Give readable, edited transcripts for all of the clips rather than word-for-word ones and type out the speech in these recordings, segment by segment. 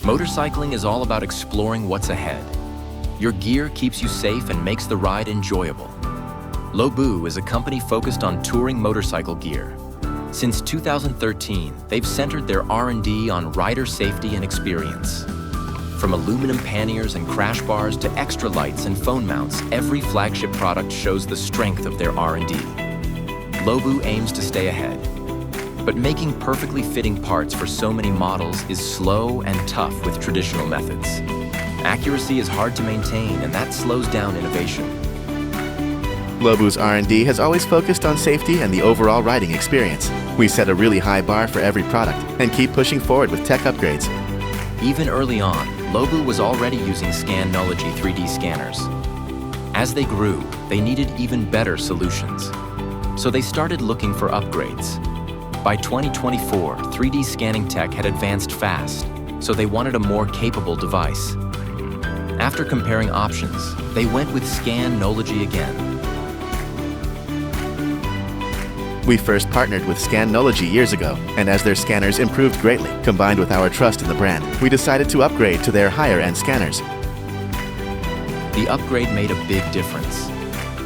Motorcycling is all about exploring what's ahead. Your gear keeps you safe and makes the ride enjoyable. Loboo is a company focused on touring motorcycle gear. Since 2013, they've centered their R&D on rider safety and experience. From aluminum panniers and crash bars to extra lights and phone mounts, every flagship product shows the strength of their R&D. Loboo aims to stay ahead. But making perfectly fitting parts for so many models is slow and tough with traditional methods. Accuracy is hard to maintain, and that slows down innovation. Loboo's R&D has always focused on safety and the overall riding experience. We set a really high bar for every product and keep pushing forward with tech upgrades. Even early on, Loboo was already using SCANOLOGY 3D scanners. As they grew, they needed even better solutions. So they started looking for upgrades. By 2024, 3D scanning tech had advanced fast, so they wanted a more capable device. After comparing options, they went with SCANOLOGY again. We first partnered with SCANOLOGY years ago, and as their scanners improved greatly, combined with our trust in the brand, we decided to upgrade to their higher-end scanners. The upgrade made a big difference.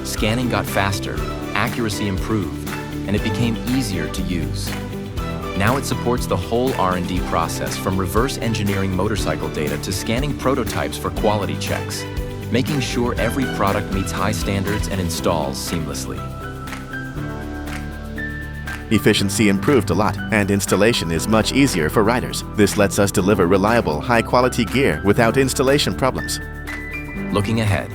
Scanning got faster, accuracy improved, and it became easier to use. Now it supports the whole R&D process, from reverse engineering motorcycle data to scanning prototypes for quality checks, making sure every product meets high standards and installs seamlessly. Efficiency improved a lot, and installation is much easier for riders. This lets us deliver reliable, high-quality gear without installation problems. Looking ahead,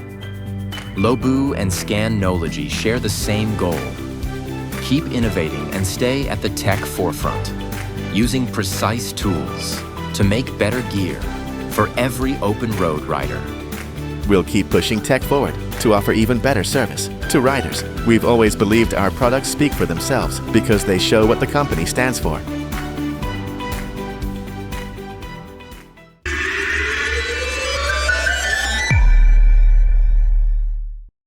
Loboo and SCANOLOGY share the same goal. Keep innovating and stay at the tech forefront, using precise tools to make better gear for every open road rider. We'll keep pushing tech forward to offer even better service to riders. We've always believed our products speak for themselves because they show what the company stands for.